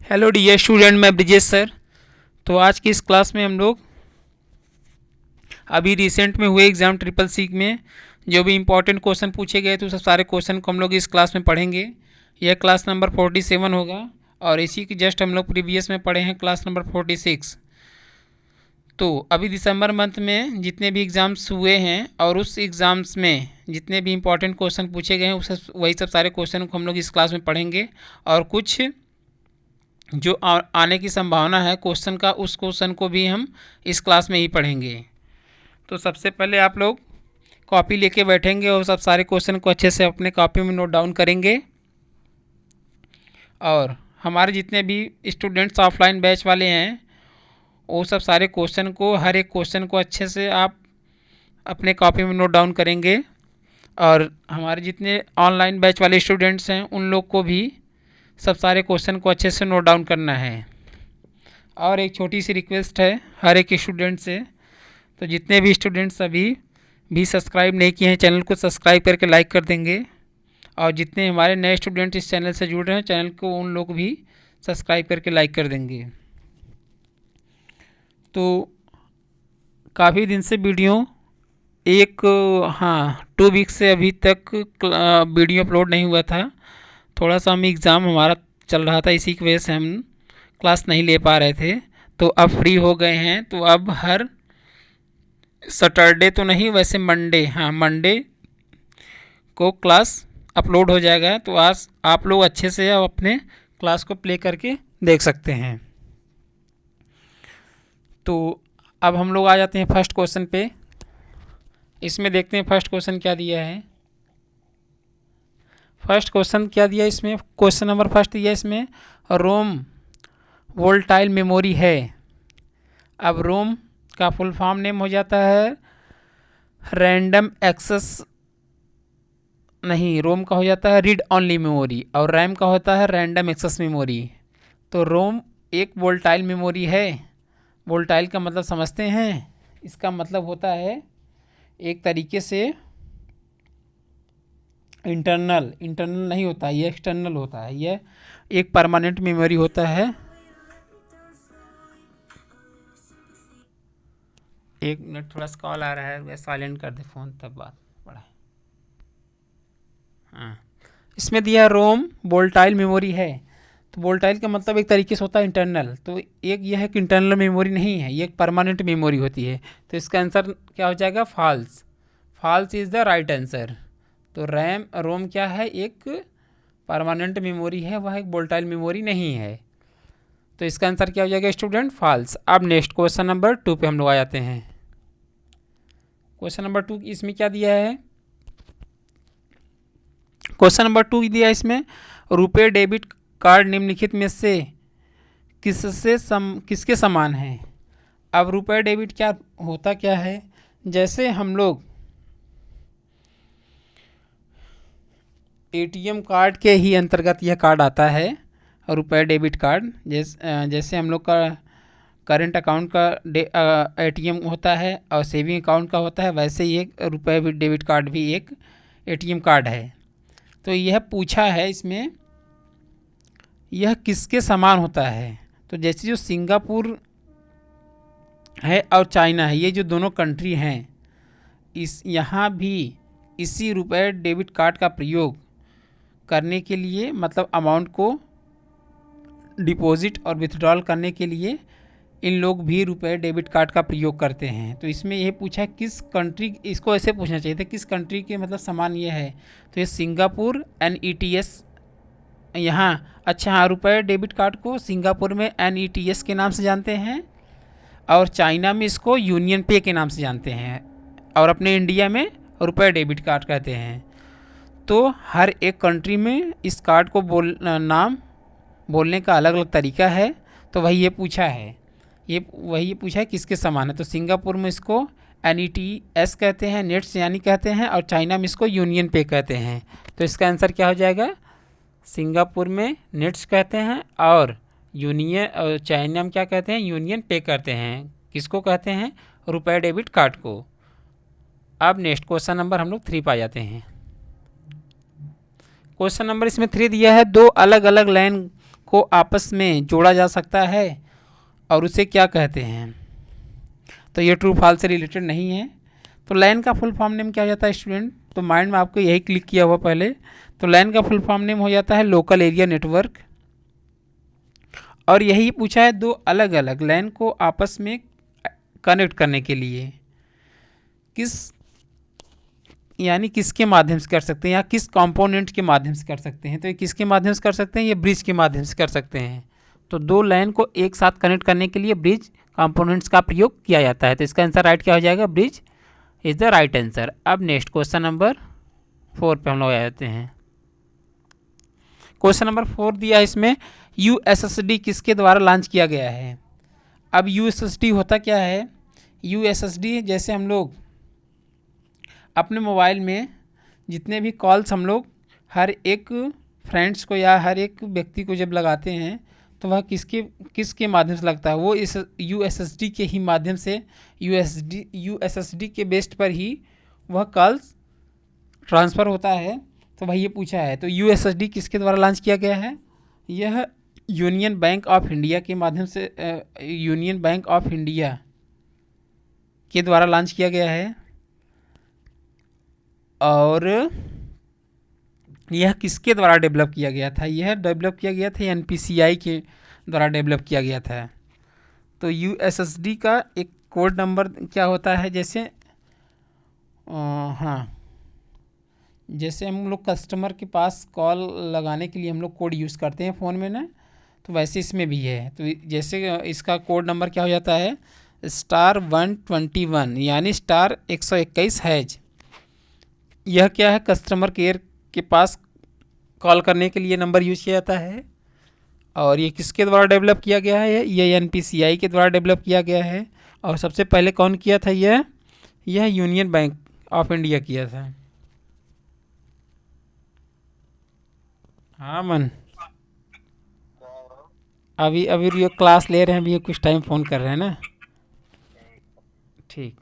Hello dear student, मैं Brijesh sir. तो आज की इस क्लास में हम लोग अभी रिसेंट में हुए एग्ज़ाम ट्रिपल सी में जो भी इम्पोर्टेंट क्वेश्चन पूछे गए तो सब सारे क्वेश्चन को हम लोग इस क्लास में पढ़ेंगे। यह क्लास नंबर 47 होगा और इसी की जस्ट हम लोग प्रीवियस में पढ़े हैं क्लास नंबर 46। तो अभी दिसंबर मंथ में जितने भी एग्ज़ाम्स हुए हैं और उस एग्ज़ाम्स में जितने भी इम्पोर्टेंट क्वेश्चन पूछे गए हैं वही सब सारे क्वेश्चन को हम लोग इस क्लास में पढ़ेंगे और कुछ जो आने की संभावना है क्वेश्चन का उस क्वेश्चन को भी हम इस क्लास में ही पढ़ेंगे। तो सबसे पहले आप लोग कॉपी लेके बैठेंगे और सब सारे क्वेश्चन को अच्छे से अपने कॉपी में नोट डाउन करेंगे। और हमारे जितने भी स्टूडेंट्स ऑफलाइन बैच वाले हैं वो सब सारे क्वेश्चन को हर एक क्वेश्चन को अच्छे से आप अपने कॉपी में नोट डाउन करेंगे। और हमारे जितने ऑनलाइन बैच वाले स्टूडेंट्स हैं उन लोग को भी सब सारे क्वेश्चन को अच्छे से नोट डाउन करना है। और एक छोटी सी रिक्वेस्ट है हर एक स्टूडेंट से, तो जितने भी स्टूडेंट्स अभी भी सब्सक्राइब नहीं किए हैं चैनल को सब्सक्राइब करके लाइक कर देंगे। और जितने हमारे नए स्टूडेंट इस चैनल से जुड़ रहे हैं चैनल को उन लोग भी सब्सक्राइब करके लाइक कर देंगे। तो काफ़ी दिन से वीडियो 2 वीक से अभी तक वीडियो अपलोड नहीं हुआ था। थोड़ा सा हम एग्ज़ाम हमारा चल रहा था, इसी की वजह से हम क्लास नहीं ले पा रहे थे। तो अब फ्री हो गए हैं, तो अब हर सैटरडे तो नहीं, वैसे मंडे को क्लास अपलोड हो जाएगा। तो आज आप लोग अच्छे से अब अपने क्लास को प्ले करके देख सकते हैं। तो अब हम लोग आ जाते हैं फर्स्ट क्वेश्चन पे। इसमें देखते हैं फर्स्ट क्वेश्चन क्या दिया है। फर्स्ट क्वेश्चन क्या दिया इसमें, क्वेश्चन नंबर फर्स्ट दिया इसमें रोम वोल्टाइल मेमोरी है। अब रोम का फुल फॉर्म नेम हो जाता है रैंडम एक्सेस, नहीं, रोम का हो जाता है रीड ऑनली मेमोरी और रैम का होता है रैंडम एक्सेस मेमोरी। तो रोम एक वोल्टाइल मेमोरी है। वोल्टाइल का मतलब समझते हैं, इसका मतलब होता है एक तरीके से इंटरनल नहीं होता है, ये एक्सटर्नल होता है। ये एक परमानेंट मेमोरी होता है। एक मिनट, थोड़ा सा कॉल आ रहा है, साइलेंट कर दे फ़ोन तब बात बढ़ाए। हाँ, इसमें दिया रोम वोल्टाइल मेमोरी है। तो वोल्टाइल का मतलब एक तरीके से होता है इंटरनल। तो एक यह है कि इंटरनल मेमोरी नहीं है, ये एक परमानेंट मेमोरी होती है। तो इसका आंसर क्या हो जाएगा, false. False is the right answer. तो रोम क्या है, एक परमानेंट मेमोरी है, वह एक वोल्टाइल मेमोरी नहीं है। तो इसका आंसर क्या हो जाएगा स्टूडेंट, फॉल्स। अब नेक्स्ट क्वेश्चन नंबर 2 पे हम लोग आ जाते हैं। क्वेश्चन नंबर 2 इसमें क्या दिया है, क्वेश्चन नंबर 2 दिया है इसमें रुपए डेबिट कार्ड निम्नलिखित में से किसके समान है। अब रुपए डेबिट क्या होता क्या है, जैसे हम लोग एटीएम कार्ड के ही अंतर्गत यह कार्ड आता है रुपए डेबिट कार्ड। जैसे हम लोग का करेंट अकाउंट का एटीएम होता है और सेविंग अकाउंट का होता है, वैसे ही एक रुपए डेबिट कार्ड भी एक एटीएम कार्ड है। तो यह पूछा है इसमें यह किसके समान होता है। तो जैसे जो सिंगापुर है और चाइना है, ये जो दोनों कंट्री हैं, यहाँ भी इसी रुपए डेबिट कार्ड का प्रयोग करने के लिए, मतलब अमाउंट को डिपॉजिट और विथड्रॉल करने के लिए इन लोग भी रुपए डेबिट कार्ड का प्रयोग करते हैं। तो इसमें ये पूछा है किस कंट्री, इसको ऐसे पूछना चाहिए था किस कंट्री के मतलब समान ये है। तो ये सिंगापुर NETS यहाँ, अच्छा हाँ, रुपए डेबिट कार्ड को सिंगापुर में NETS के नाम से जानते हैं और चाइना में इसको यूनियन पे के नाम से जानते हैं और अपने इंडिया में रुपए डेबिट कार्ड कहते हैं। तो हर एक कंट्री में इस कार्ड को नाम बोलने का अलग अलग तरीका है। तो वही ये पूछा है, ये पूछा है किसके समान है। तो सिंगापुर में इसको NETS कहते हैं, नेट्स यानी कहते हैं, और चाइना में इसको यूनियन पे कहते हैं। तो इसका आंसर क्या हो जाएगा, सिंगापुर में नेट्स कहते हैं और चाइना में क्या कहते हैं, यूनियन पे कहते हैं। किसको कहते हैं, रुपए डेबिट कार्ड को। अब नेक्स्ट क्वेश्चन नंबर हम लोग 3 पा जाते हैं। क्वेश्चन नंबर इसमें 3 दिया है दो अलग अलग लाइन को आपस में जोड़ा जा सकता है और उसे क्या कहते हैं? तो ये ट्रू फॉल्स से रिलेटेड नहीं है। तो लैन का फुल फॉर्म नेम क्या हो जाता है स्टूडेंट? तो माइंड में आपको यही क्लिक किया हुआ पहले। तो लैन का फुल फॉर्म नेम हो जाता है लोकल एरिया नेटवर्क। और यही पूछा है दो अलग अलग लैन को आपस में कनेक्ट करने के लिए किसके माध्यम से कर सकते हैं या किस कंपोनेंट के माध्यम से कर सकते हैं? तो ये किसके माध्यम से कर सकते हैं? ये ब्रिज के माध्यम से कर सकते हैं। तो दो लाइन को एक साथ कनेक्ट करने के लिए ब्रिज कंपोनेंट्स का प्रयोग किया जाता है। तो इसका आंसर राइट क्या हो जाएगा? Bridge is the right answer. अब नेक्स्ट क्वेश्चन नंबर 4 पे हम लोग आ जाते हैं। क्वेश्चन नंबर 4 दिया है इसमें, यूएसएसडी किसके द्वारा लॉन्च किया गया है? अब यूएसएसडी होता क्या है? यूएसएसडी जैसे हम लोग अपने मोबाइल में जितने भी कॉल्स हम लोग हर एक फ्रेंड्स को या हर एक व्यक्ति को जब लगाते हैं तो वह किसके माध्यम से लगता है? वो इस यूएसएसडी के ही माध्यम से यूएसएसडी के बेस्ड पर ही वह कॉल्स ट्रांसफ़र होता है। तो भाई ये पूछा है, तो यूएसएसडी किसके द्वारा लॉन्च किया गया है? यह यूनियन बैंक ऑफ इंडिया के माध्यम से यूनियन बैंक ऑफ इंडिया के द्वारा लॉन्च किया गया है। और यह किसके द्वारा डेवलप किया गया था? यह डेवलप किया गया था एनपीसीआई के द्वारा डेवलप किया गया था। तो यूएसएसडी का एक कोड नंबर क्या होता है? जैसे हाँ, जैसे हम लोग कस्टमर के पास कॉल लगाने के लिए हम लोग कोड यूज़ करते हैं फ़ोन में ना, तो वैसे इसमें भी है। तो जैसे इसका कोड नंबर क्या हो जाता है? *121 यानी *121#। यह क्या है? कस्टमर केयर के पास कॉल करने के लिए नंबर यूज किया जाता है। और ये किसके द्वारा डेवलप किया गया है? ये एनपीसीआई के द्वारा डेवलप किया गया है। और सबसे पहले कौन किया था? यह यूनियन बैंक ऑफ इंडिया किया था। हाँ मन, अभी ये क्लास ले रहे हैं, अभी ये कुछ टाइम फ़ोन कर रहे हैं ना। ठीक।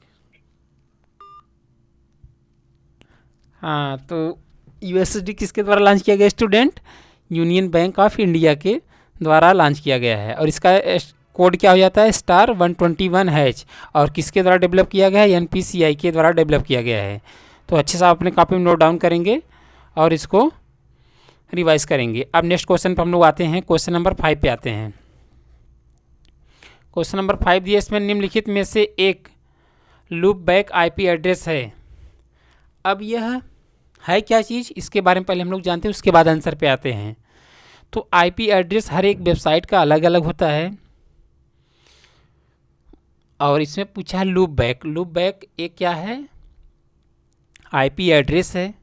हाँ, तो यूएसएसडी किसके द्वारा लॉन्च किया गया student? Union bank of India के द्वारा लॉन्च किया गया है। और इसका कोड क्या हो जाता है? *121#। और किसके द्वारा डेवलप किया गया है? एनपीसीआई के द्वारा डेवलप किया गया है। तो अच्छे से आप अपने कॉपी में नोट डाउन करेंगे और इसको रिवाइज करेंगे। अब नेक्स्ट क्वेश्चन पर हम लोग आते हैं। क्वेश्चन नंबर 5 पे आते हैं। क्वेश्चन नंबर 5 दिया, इसमें निम्नलिखित में से एक लूप बैक आईपी एड्रेस है। अब यह है क्या चीज़? इसके बारे में पहले हम लोग जानते हैं, उसके बाद आंसर पे आते हैं। तो आईपी एड्रेस हर एक वेबसाइट का अलग अलग होता है। और इसमें पूछा है लूप बैक एक क्या है? आईपी एड्रेस है।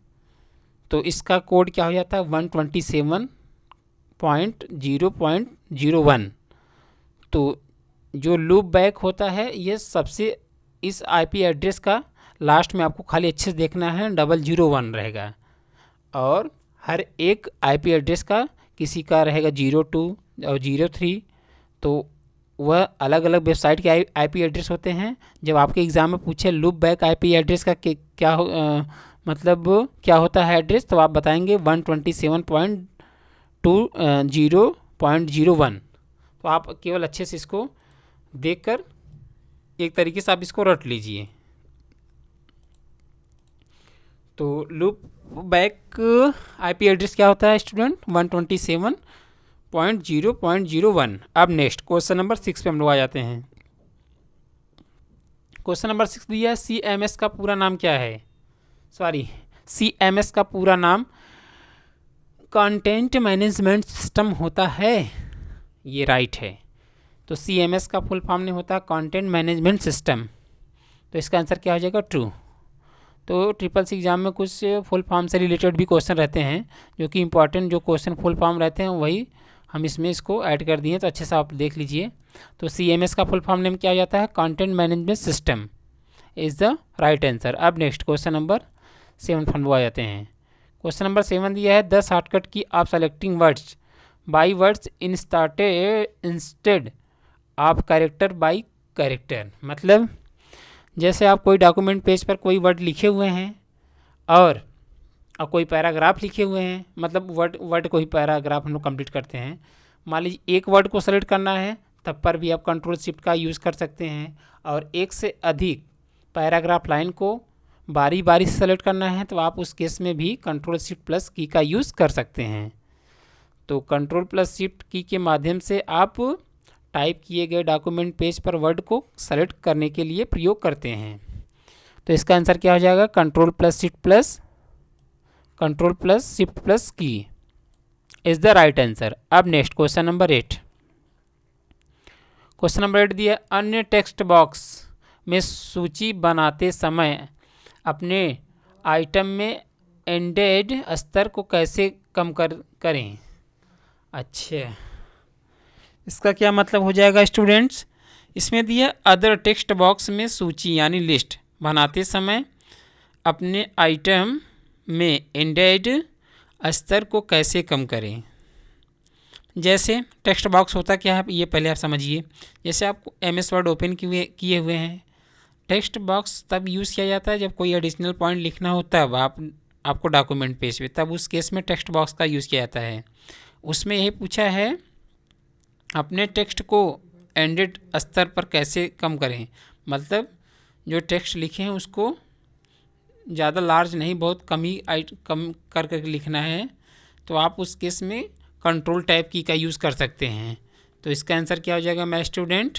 तो इसका कोड क्या हो जाता है? 127.0.01। तो जो लूप बैक होता है ये सबसे इस आईपी एड्रेस का लास्ट में आपको खाली अच्छे से देखना है 001 रहेगा। और हर एक आईपी एड्रेस का किसी का रहेगा 02 और 03। तो वह अलग अलग वेबसाइट के आईपी एड्रेस होते हैं। जब आपके एग्ज़ाम में पूछे लूप बैक आईपी एड्रेस का क्या मतलब क्या होता है एड्रेस, तो आप बताएंगे 127.20.01। तो आप केवल अच्छे से इसको देखकर एक तरीके से आप इसको रट लीजिए। तो लूप बैक आईपी एड्रेस क्या होता है स्टूडेंट? 127.0.01। अब नेक्स्ट क्वेश्चन नंबर 6 पे हम लोग आ जाते हैं। क्वेश्चन नंबर 6 दिया है, सीएमएस का पूरा नाम क्या है? सीएमएस का पूरा नाम कंटेंट मैनेजमेंट सिस्टम होता है। ये राइट है। तो सीएमएस का फुल फॉर्म नहीं होता कंटेंट मैनेजमेंट सिस्टम। तो इसका आंसर क्या हो जाएगा? ट्रू। तो ट्रिपल सी एग्ज़ाम में कुछ फुल फॉर्म से रिलेटेड भी क्वेश्चन रहते हैं, जो कि इंपॉर्टेंट जो क्वेश्चन फुल फॉर्म रहते हैं वही हम इसमें इसको ऐड कर दिए। तो अच्छे से आप देख लीजिए। तो सीएमएस का फुल फॉर्म नेम क्या हो जाता है? Content management system is the right answer. अब नेक्स्ट क्वेश्चन नंबर 7 पर आ जाते हैं। क्वेश्चन नंबर 7 दिया है, 10 शॉर्टकट की आप selecting words by words instead of character by character. मतलब जैसे आप कोई डॉक्यूमेंट पेज पर कोई वर्ड लिखे हुए हैं और कोई पैराग्राफ लिखे हुए हैं, मतलब वर्ड को ही पैराग्राफ हम लोग कंप्लीट करते हैं। मान लीजिए एक वर्ड को सेलेक्ट करना है तब पर भी आप कंट्रोल शिफ्ट का यूज़ कर सकते हैं, और एक से अधिक पैराग्राफ लाइन को बारी बारी से सेलेक्ट करना है तो आप उस केस में भी कंट्रोल शिफ्ट प्लस की का यूज़ कर सकते हैं। तो कंट्रोल प्लस शिफ्ट की के माध्यम से आप टाइप किए गए डॉक्यूमेंट पेज पर वर्ड को सेलेक्ट करने के लिए प्रयोग करते हैं। तो इसका आंसर क्या हो जाएगा? कंट्रोल प्लस शिफ्ट प्लस की इज द राइट आंसर। अब next question number 8। Question number 8 दिया, अन्य टेक्स्ट बॉक्स में सूची बनाते समय अपने आइटम में एंडेड स्तर को कैसे कम करें। अच्छा, इसका क्या मतलब हो जाएगा स्टूडेंट्स? इसमें दिया अदर टेक्स्ट बॉक्स में सूची यानी लिस्ट बनाते समय अपने आइटम में एंडेड स्तर को कैसे कम करें। जैसे टेक्स्ट बॉक्स होता क्या है ये पहले आप समझिए। जैसे आप MS वर्ड ओपन किए हुए हैं, टेक्स्ट बॉक्स तब यूज़ किया जाता है जब कोई एडिशनल पॉइंट लिखना हो, तब आपको डॉक्यूमेंट पेज पे, तब उस केस में टेक्स्ट बॉक्स का यूज़ किया जाता है। उसमें यही पूछा है अपने टेक्स्ट को एंडेड स्तर पर कैसे कम करें, मतलब जो टेक्स्ट लिखे हैं उसको ज़्यादा लार्ज नहीं, बहुत कम कर लिखना है, तो आप उस केस में कंट्रोल टैब की का यूज़ कर सकते हैं। तो इसका आंसर क्या हो जाएगा my student?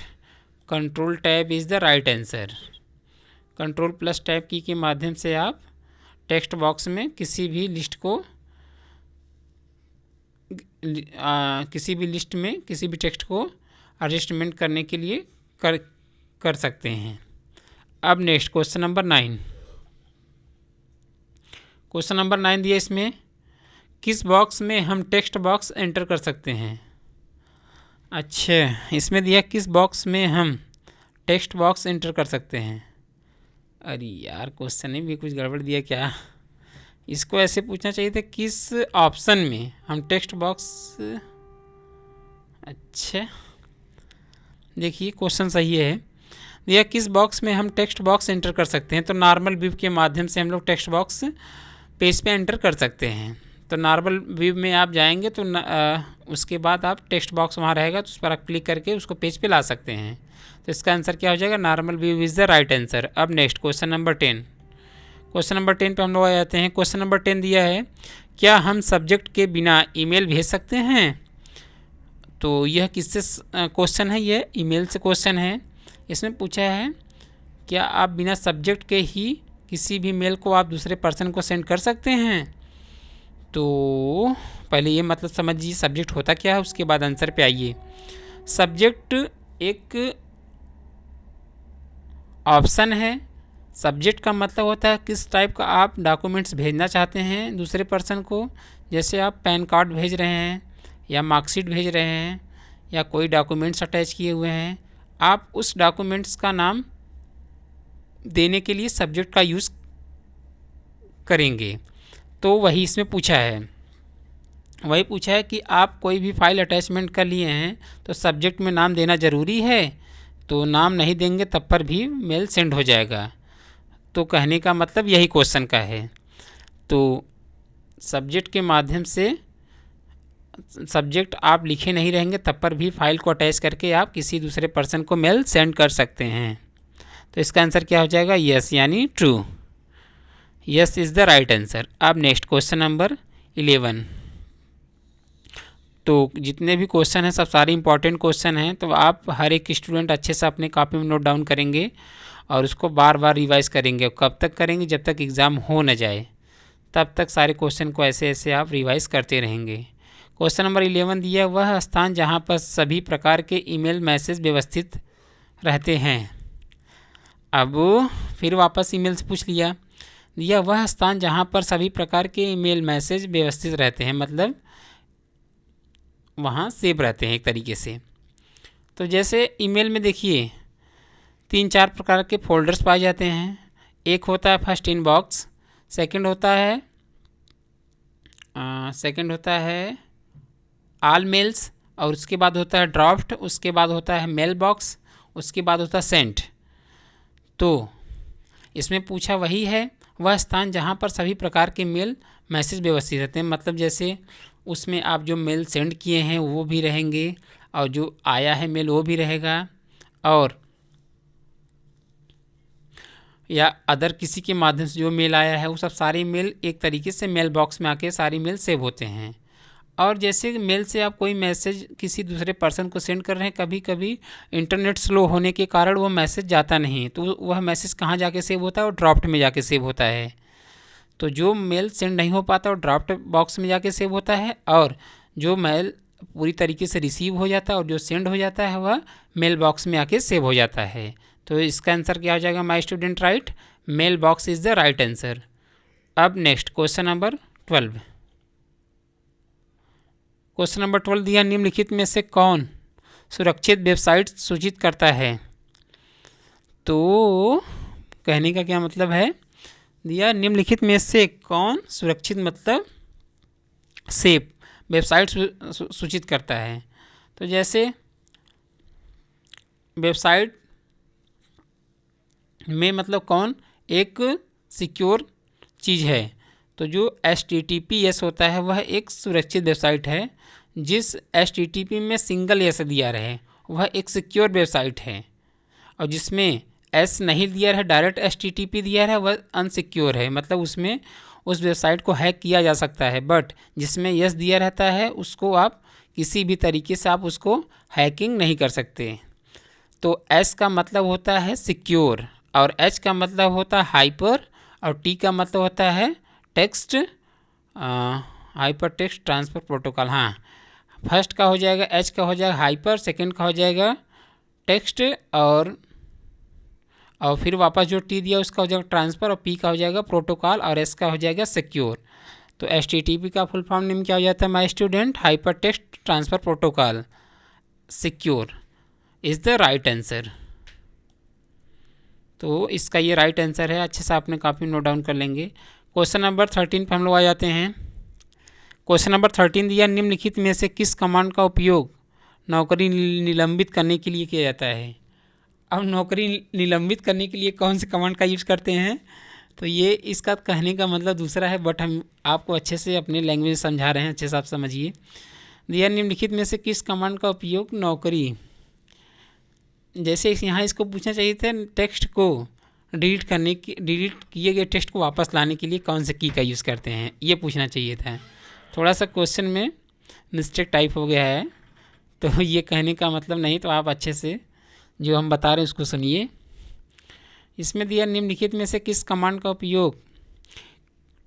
Control tab is the right answer. Control plus tab की के माध्यम से आप टेक्स्ट बॉक्स में किसी भी लिस्ट में किसी भी टेक्स्ट को एडजस्टमेंट करने के लिए कर सकते हैं। अब next question number 9। Question number 9 दिया, इसमें किस बॉक्स में हम टेक्स्ट बॉक्स एंटर कर सकते हैं। अच्छा, इसमें दिया किस बॉक्स में हम टेक्स्ट बॉक्स एंटर कर सकते हैं। अरे यार, क्वेश्चन में भी कुछ गड़बड़ दिया क्या? इसको ऐसे पूछना चाहिए था किस ऑप्शन में हम टेक्स्ट बॉक्स। अच्छा देखिए, क्वेश्चन सही है। दिया किस बॉक्स में हम टेक्स्ट बॉक्स एंटर कर सकते हैं, तो नॉर्मल व्यू के माध्यम से हम लोग टेक्स्ट बॉक्स पेज पे एंटर कर सकते हैं। तो नॉर्मल व्यू में आप जाएंगे तो उसके बाद आप टेक्स्ट बॉक्स वहाँ रहेगा तो उस पर आप क्लिक करके उसको पेज पे ला सकते हैं। तो इसका आंसर क्या हो जाएगा? Normal view is the right answer. अब next question number 10। Question number 10 पे हम लोग आ जाते हैं। क्वेश्चन नंबर 10 दिया है, क्या हम सब्जेक्ट के बिना ईमेल भेज सकते हैं। तो यह किससे क्वेश्चन है? यह ईमेल से क्वेश्चन है। इसमें पूछा है क्या आप बिना सब्जेक्ट के ही किसी भी मेल को आप दूसरे पर्सन को सेंड कर सकते हैं। तो पहले ये मतलब समझिए सब्जेक्ट होता क्या है, उसके बाद आंसर पे आइए। सब्जेक्ट एक ऑप्शन है। सब्जेक्ट का मतलब होता है किस टाइप का आप डॉक्यूमेंट्स भेजना चाहते हैं दूसरे पर्सन को। जैसे आप पैन कार्ड भेज रहे हैं या मार्कशीट भेज रहे हैं या कोई डॉक्यूमेंट्स अटैच किए हुए हैं, आप उस डॉक्यूमेंट्स का नाम देने के लिए सब्जेक्ट का यूज़ करेंगे। तो वही इसमें पूछा है, वही पूछा है कि आप कोई भी फाइल अटैचमेंट कर लिए हैं तो सब्जेक्ट में नाम देना ज़रूरी है। तो नाम नहीं देंगे तब पर भी मेल सेंड हो जाएगा। तो कहने का मतलब यही क्वेश्चन का है। तो सब्जेक्ट के माध्यम से सब्जेक्ट आप लिखे नहीं रहेंगे तब पर भी फाइल को अटैच करके आप किसी दूसरे पर्सन को मेल सेंड कर सकते हैं। तो इसका आंसर क्या हो जाएगा? यस यानी true. Yes is the right answer. अब नेक्स्ट क्वेश्चन नंबर 11। तो जितने भी क्वेश्चन हैं सब सारे इंपॉर्टेंट क्वेश्चन हैं, तो आप हर एक स्टूडेंट अच्छे से अपने कॉपी में नोट डाउन करेंगे और उसको बार बार रिवाइज करेंगे। कब तक करेंगे? जब तक एग्ज़ाम हो न जाए, तब तक सारे क्वेश्चन को ऐसे ऐसे आप रिवाइज करते रहेंगे। क्वेश्चन नंबर 11 दिया, वह स्थान जहाँ पर सभी प्रकार के ईमेल मैसेज व्यवस्थित रहते हैं। अब फिर वापस ईमेल से पूछ लिया, दिया वह स्थान जहाँ पर सभी प्रकार के ईमेल मैसेज व्यवस्थित रहते हैं, मतलब वहाँ सेव रहते हैं एक तरीके से। तो जैसे ईमेल में देखिए 3-4 प्रकार के फोल्डर्स पाए जाते हैं। एक होता है फर्स्ट इनबॉक्स, सेकंड होता है ऑल मेल्स, और उसके बाद होता है ड्राफ्ट, उसके बाद होता है मेल बॉक्स, उसके बाद होता है सेंट। तो इसमें पूछा वही है, वह स्थान जहाँ पर सभी प्रकार के मेल मैसेज व्यवस्थित रहते हैं, मतलब जैसे उसमें आप जो मेल सेंड किए हैं वो भी रहेंगे, और जो आया है मेल वो भी रहेगा, और या अदर किसी के माध्यम से जो मेल आया है वो सब सारे मेल एक तरीके से मेल बॉक्स में आके सारी मेल सेव होते हैं। और जैसे मेल से आप कोई मैसेज किसी दूसरे पर्सन को सेंड कर रहे हैं, कभी कभी इंटरनेट स्लो होने के कारण वो मैसेज जाता नहीं, तो वह मैसेज कहाँ जाके सेव होता है, वो ड्राफ्ट में जाके सेव होता है। तो जो मेल सेंड नहीं हो पाता वो ड्राफ्ट बॉक्स में जाके सेव होता है, और जो मेल पूरी तरीके से रिसीव हो जाता है और जो सेंड हो जाता है वह मेल बॉक्स में आके सेव हो जाता है। तो इसका आंसर क्या हो जाएगा, my student right, mail box is the right answer. अब next question number 12। Question number 12 दिया, निम्नलिखित में से कौन सुरक्षित वेबसाइट सूचित करता है। तो कहने का क्या मतलब है, दिया निम्नलिखित में से कौन सुरक्षित मतलब सेफ वेबसाइट सूचित करता है। तो जैसे वेबसाइट में मतलब कौन एक सिक्योर चीज़ है, तो जो HTTPS होता है वह एक सुरक्षित वेबसाइट है। जिस HTTP में सिंगल एस दिया रहे वह एक सिक्योर वेबसाइट है, और जिसमें एस नहीं दिया रहा, डायरेक्ट HTTP दिया रहा, वह अनसिक्योर है, मतलब उसमें उस वेबसाइट को हैक किया जा सकता है। बट जिसमें यस दिया रहता है उसको आप किसी भी तरीके से आप उसको हैकिंग नहीं कर सकते। तो एस का मतलब होता है सिक्योर, और एच का मतलब होता है हाइपर, और टी का मतलब होता है text, hyper text transfer protocol. हाँ, फर्स्ट का हो जाएगा एच का हो जाएगा हाइपर, सेकंड का हो जाएगा टेक्स्ट, और फिर वापस जो टी दिया उसका हो जाएगा ट्रांसफ़र, और पी का हो जाएगा प्रोटोकॉल, और एस का हो जाएगा सिक्योर। तो HTTP का फुल फॉर्म नेम क्या हो जाता है my student, hyper text transfer protocol secure is the right answer. तो इसका ये राइट आंसर है, अच्छे से आपने काफ़ी नोट डाउन कर लेंगे। क्वेश्चन नंबर 13 पर हम लोग आ जाते हैं। क्वेश्चन नंबर 13 दिया, निम्नलिखित में से किस कमांड का उपयोग नौकरी निलंबित करने के लिए किया जाता है। अब नौकरी निलंबित करने के लिए कौन से कमांड का यूज़ करते हैं, तो ये इसका कहने का मतलब दूसरा है, बट हम आपको अच्छे से अपने लैंग्वेज समझा रहे हैं, अच्छे से आप समझिए। दिया निम्नलिखित में से किस कमांड का उपयोग नौकरी, जैसे यहाँ इसको पूछना चाहिए था टेक्स्ट को डिलीट किए गए टेक्स्ट को वापस लाने के लिए कौन से की का यूज़ करते हैं, ये पूछना चाहिए था। थोड़ा सा क्वेश्चन में मिस्टेक टाइप हो गया है, तो ये कहने का मतलब नहीं, तो आप अच्छे से जो हम बता रहे हैं उसको सुनिए। इसमें दिया निम्नलिखित में से किस कमांड का उपयोग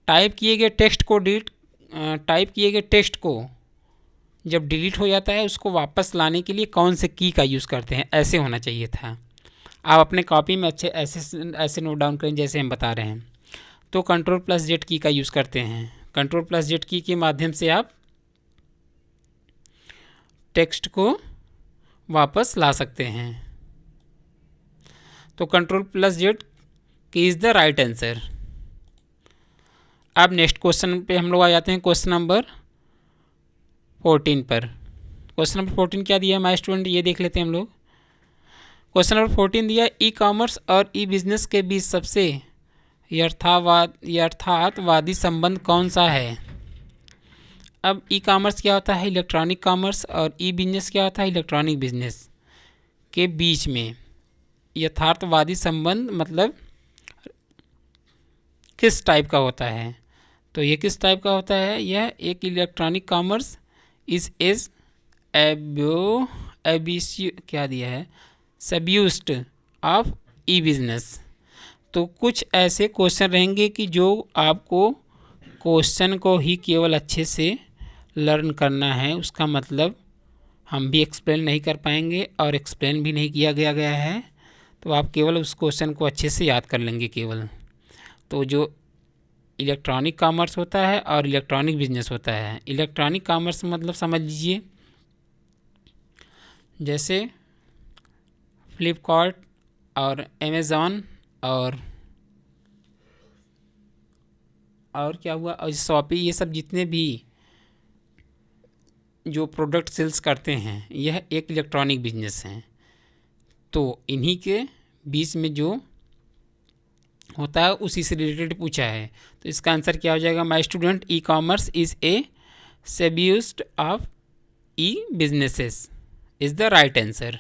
टाइप किए गए टेक्स्ट को जब डिलीट हो जाता है उसको वापस लाने के लिए कौन से की का यूज़ करते हैं, ऐसे होना चाहिए था। आप अपने कॉपी में अच्छे ऐसे नोट डाउन करें जैसे हम बता रहे हैं। तो Ctrl+Z की का यूज़ करते हैं। Ctrl+Z की के माध्यम से आप टेक्स्ट को वापस ला सकते हैं। तो Ctrl+Z की इज़ द राइट आंसर। अब नेक्स्ट क्वेश्चन पे हम लोग आ जाते हैं, क्वेश्चन नंबर 14 पर। क्वेश्चन नंबर 14 क्या दिया है माय स्टूडेंट, ये देख लेते हैं हम लोग। क्वेश्चन नंबर 14 दिया, ई कॉमर्स और ई बिजनेस के बीच सबसे यथार्थवादी संबंध कौन सा है। अब ई कॉमर्स क्या होता है, इलेक्ट्रॉनिक कॉमर्स, और ई बिजनेस क्या होता है, इलेक्ट्रॉनिक बिजनेस के बीच में यथार्थवादी संबंध मतलब किस टाइप का होता है। तो ये किस टाइप का होता है, यह एक इलेक्ट्रॉनिक कॉमर्स इज क्या दिया है, सब्यूस्ट ऑफ ई बिजनेस। तो कुछ ऐसे क्वेश्चन रहेंगे कि जो आपको क्वेश्चन को ही केवल अच्छे से लर्न करना है, उसका मतलब हम भी एक्सप्लेन नहीं कर पाएंगे और एक्सप्लेन भी नहीं किया गया है, तो आप केवल उस क्वेश्चन को अच्छे से याद कर लेंगे केवल। तो जो इलेक्ट्रॉनिक कॉमर्स होता है और इलेक्ट्रॉनिक बिजनेस होता है, इलेक्ट्रॉनिक कॉमर्स मतलब समझ लीजिए जैसे फ्लिपकार्ट और अमेज़ॉन और क्या हुआ, और शॉपी, ये सब जितने भी जो प्रोडक्ट सेल्स करते हैं यह एक इलेक्ट्रॉनिक बिजनेस हैं। तो इन्हीं के बीच में जो होता है उसी से रिलेटेड पूछा है, तो इसका आंसर क्या हो जाएगा my student, e commerce is a subset of e businesses is the right answer.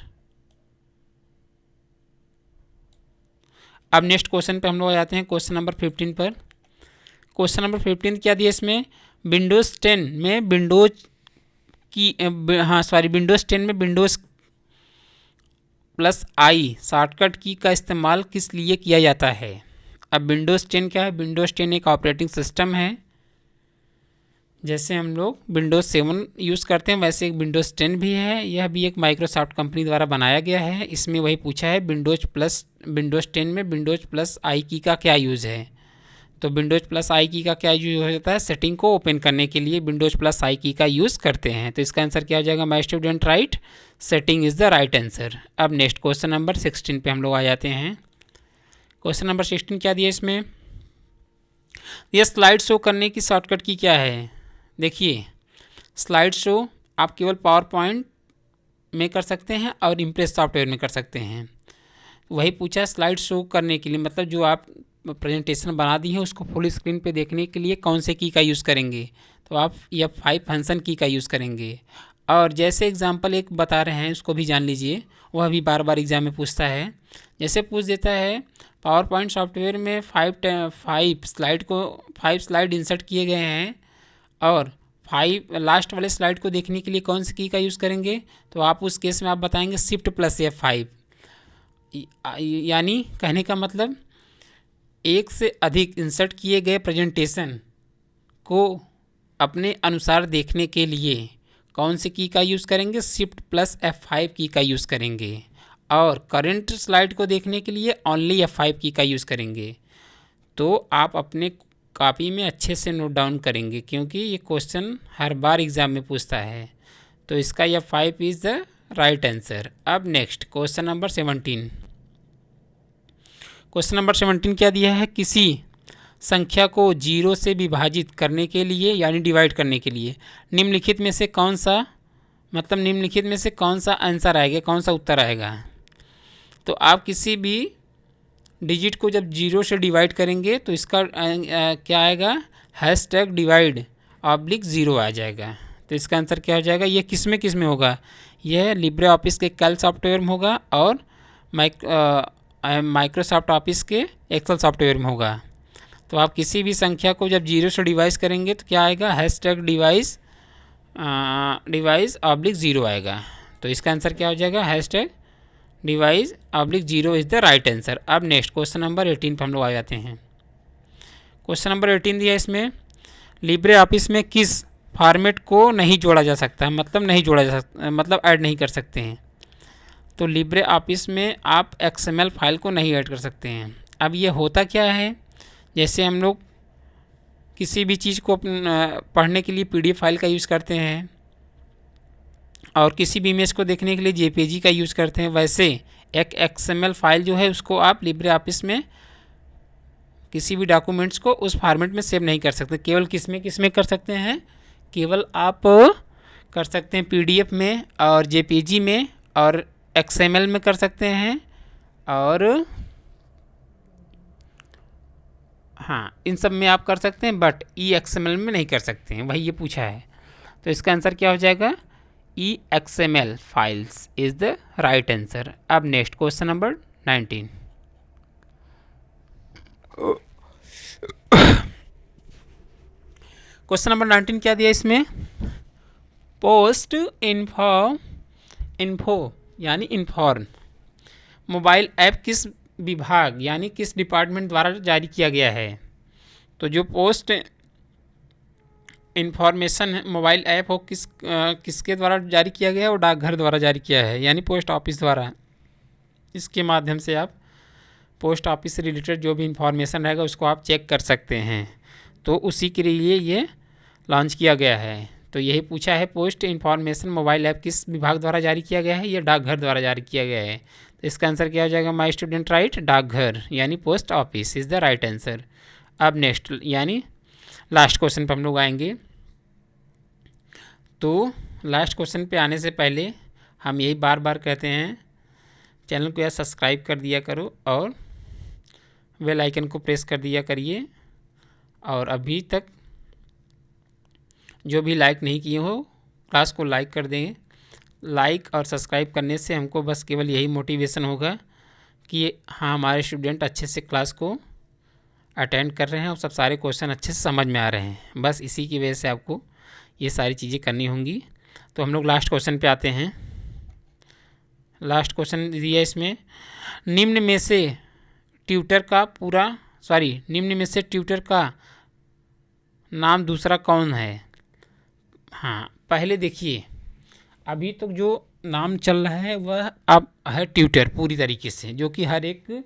अब नेक्स्ट क्वेश्चन पे हम लोग आ जाते हैं, क्वेश्चन नंबर 15 पर। क्वेश्चन नंबर 15 क्या दिया इसमें, विंडोज़ 10 में विंडोज़ विंडोज़ 10 में विंडोज़ प्लस आई शॉर्टकट की का इस्तेमाल किस लिए किया जाता है। अब विंडोज़ 10 क्या है, विंडोज़ 10 एक ऑपरेटिंग सिस्टम है। जैसे हम लोग विंडोज़ 7 यूज़ करते हैं वैसे एक विंडोज़ 10 भी है। यह भी एक माइक्रोसॉफ्ट कंपनी द्वारा बनाया गया है। इसमें वही पूछा है विंडोज़ 10 में विंडोज़ प्लस आई की का क्या यूज़ है। तो विंडोज़ प्लस आई की का क्या यूज हो जाता है, सेटिंग को ओपन करने के लिए विंडोज़ प्लस आई की का यूज़ करते हैं। तो इसका आंसर क्या हो जाएगा, my student right, setting is the right answer. अब नेक्स्ट क्वेश्चन नंबर 16 पे हम लोग आ जाते हैं। क्वेश्चन नंबर 16 क्या दिया इसमें, ये स्लाइड शो करने की शॉर्टकट की क्या है। देखिए स्लाइड शो आप केवल पावर पॉइंट में कर सकते हैं और इम्प्रेस सॉफ्टवेयर में कर सकते हैं। वही पूछा है स्लाइड शो करने के लिए, मतलब जो आप प्रेजेंटेशन बना दी है उसको फुल स्क्रीन पे देखने के लिए कौन से की का यूज़ करेंगे। तो आप F5 फंक्शन की का यूज़ करेंगे। और जैसे एग्जांपल एक बता रहे हैं उसको भी जान लीजिए, वह भी बार बार एग्जाम में पूछता है। जैसे पूछ देता है पावर पॉइंट सॉफ्टवेयर में 5 स्लाइड इंसर्ट किए गए हैं और 5 लास्ट वाले स्लाइड को देखने के लिए कौन सी की का यूज़ करेंगे। तो आप उस केस में आप बताएंगे शिफ्ट प्लस F5। यानी कहने का मतलब एक से अधिक इंसर्ट किए गए प्रेजेंटेशन को अपने अनुसार देखने के लिए कौन सी की का यूज़ करेंगे, शिफ्ट प्लस F5 की का यूज़ करेंगे। और करंट स्लाइड को देखने के लिए ओनली F5 की का यूज़ करेंगे। तो आप अपने कॉपी में अच्छे से नोट डाउन करेंगे क्योंकि ये क्वेश्चन हर बार एग्ज़ाम में पूछता है। तो इसका F5 is the right answer. अब next question number 17। Question number 17 क्या दिया है, किसी संख्या को 0 से विभाजित करने के लिए यानी डिवाइड करने के लिए निम्नलिखित में से कौन सा आंसर आएगा, कौन सा उत्तर आएगा। तो आप किसी भी डिजिट को जब 0 से डिवाइड करेंगे तो इसका क्या आएगा, #डिवाइड ऑब्लिक 0 आ जाएगा। तो इसका आंसर क्या हो जाएगा, ये किस में होगा, यह लिब्रे ऑफिस के कैल सॉफ्टवेयर में होगा और माइक्रोसॉफ्ट ऑफिस के एक्सेल सॉफ्टवेयर में होगा। तो आप किसी भी संख्या को जब 0 से डिवाइस करेंगे तो क्या आएगा, #डिवाइस ऑब्लिक 0 आएगा। तो इसका आंसर क्या हो जाएगा, #device oblique 0 is the right answer. अब नेक्स्ट क्वेश्चन नंबर 18 पर हम लोग आ जाते हैं। क्वेश्चन नंबर 18 दिया इसमें, लिब्रे ऑफिस में किस फॉर्मेट को नहीं जोड़ा जा सकता, मतलब ऐड नहीं कर सकते हैं। तो लिब्रे ऑफिस में आप XML फाइल को नहीं ऐड कर सकते हैं। अब ये होता क्या है, जैसे हम लोग किसी भी चीज़ को पढ़ने के लिए PDF फाइल का यूज़ करते हैं और किसी भी इमेज को देखने के लिए JPG का यूज़ करते हैं, वैसे एक XML फाइल जो है उसको आप लिब्रे ऑफिस में किसी भी डॉक्यूमेंट्स को उस फॉर्मेट में सेव नहीं कर सकते। केवल किस में कर सकते हैं, केवल आप कर सकते हैं PDF में और JPG में और XML में कर सकते हैं और हाँ इन सब में आप कर सकते हैं, बट EXML में नहीं कर सकते हैं, वही ये पूछा है। तो इसका आंसर क्या हो जाएगा, EXML files is the right answer. अब next question number 19। Question number 19 क्या दिया इसमें, पोस्ट इन्फो यानी इन्फॉर्म मोबाइल ऐप किस विभाग यानी किस डिपार्टमेंट द्वारा जारी किया गया है। तो जो पोस्ट इन्फॉर्मेशन मोबाइल ऐप हो किसके द्वारा जारी किया गया है, वो डाकघर द्वारा जारी किया है यानी पोस्ट ऑफिस द्वारा। इसके माध्यम से आप पोस्ट ऑफिस से रिलेटेड जो भी इंफॉर्मेशन रहेगा उसको आप चेक कर सकते हैं। तो उसी के लिए ये लॉन्च किया गया है। तो यही पूछा है, पोस्ट इन्फॉर्मेशन मोबाइल ऐप किस विभाग द्वारा जारी किया गया है, ये डाकघर द्वारा जारी किया गया है। तो इसका आंसर क्या हो जाएगा, माय स्टूडेंट राइट, डाकघर यानी post office is the right answer. अब नेक्स्ट यानी लास्ट क्वेश्चन पर हम लोग आएंगे। तो लास्ट क्वेश्चन पे आने से पहले हम यही बार बार कहते हैं, चैनल को यार सब्सक्राइब कर दिया करो और बेल आइकन को प्रेस कर दिया करिए। और अभी तक जो भी लाइक नहीं किए हो क्लास को लाइक कर दें। लाइक और सब्सक्राइब करने से हमको बस केवल यही मोटिवेशन होगा कि हाँ, हमारे स्टूडेंट अच्छे से क्लास को अटेंड कर रहे हैं और सब सारे क्वेश्चन अच्छे से समझ में आ रहे हैं। बस इसी की वजह से आपको ये सारी चीज़ें करनी होंगी। तो हम लोग लास्ट क्वेश्चन पे आते हैं। लास्ट क्वेश्चन दिया इसमें, निम्न में से ट्यूटर का नाम दूसरा कौन है। हाँ, पहले देखिए, अभी तक जो नाम चल रहा है वह अब है ट्यूटर पूरी तरीके से, जो कि हर एक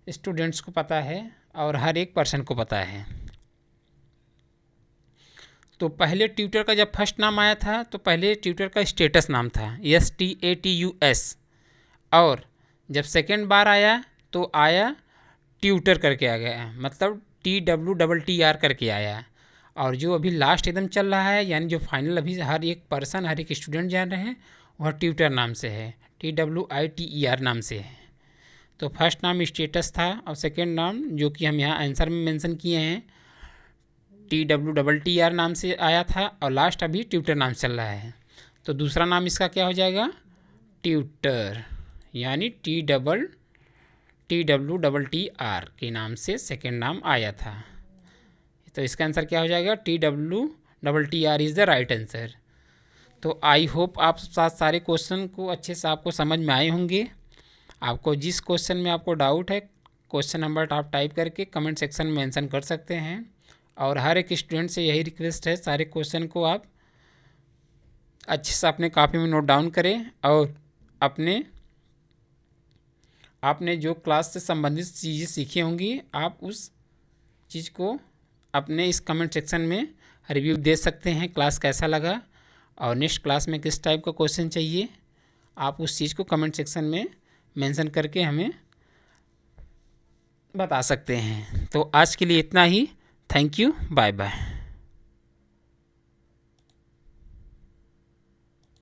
स्टूडेंट्स को पता है और हर एक पर्सन को पता है। तो पहले ट्यूटर का जब फर्स्ट नाम आया था तो पहले ट्यूटर का स्टेटस नाम था STATUS, और जब सेकेंड बार आया तो आया ट्यूटर करके आ गया, मतलब TWTTR करके आया। और जो अभी लास्ट एकदम चल रहा है, यानी जो फाइनल अभी हर एक पर्सन हर एक स्टूडेंट जान रहे हैं, वह ट्यूटर नाम से है, TWITER नाम से है। तो फर्स्ट नाम स्टेटस था और सेकेंड नाम जो कि हम यहाँ आंसर में मेंशन किए हैं TWTTR नाम से आया था, और लास्ट अभी ट्यूटर नाम चल रहा है। तो दूसरा नाम इसका क्या हो जाएगा, ट्यूटर, यानी TWTTR के नाम से सेकेंड नाम आया था। तो इसका आंसर क्या हो जाएगा, TWTTR is the right answer. तो आई होप आप सारे क्वेश्चन को अच्छे से आपको समझ में आए होंगे। आपको जिस क्वेश्चन में आपको डाउट है, क्वेश्चन नंबर आप टाइप करके कमेंट सेक्शन में मेंशन कर सकते हैं। और हर एक स्टूडेंट से यही रिक्वेस्ट है, सारे क्वेश्चन को आप अच्छे से अपने कॉपी में नोट डाउन करें, और आपने जो क्लास से संबंधित चीज़ें सीखी होंगी आप उस चीज़ को अपने इस कमेंट सेक्शन में रिव्यू दे सकते हैं, क्लास कैसा लगा और नेक्स्ट क्लास में किस टाइप का क्वेश्चन चाहिए। आप उस चीज़ को कमेंट सेक्शन में मेंशन करके हमें बता सकते हैं। तो आज के लिए इतना ही। Thank you, bye bye.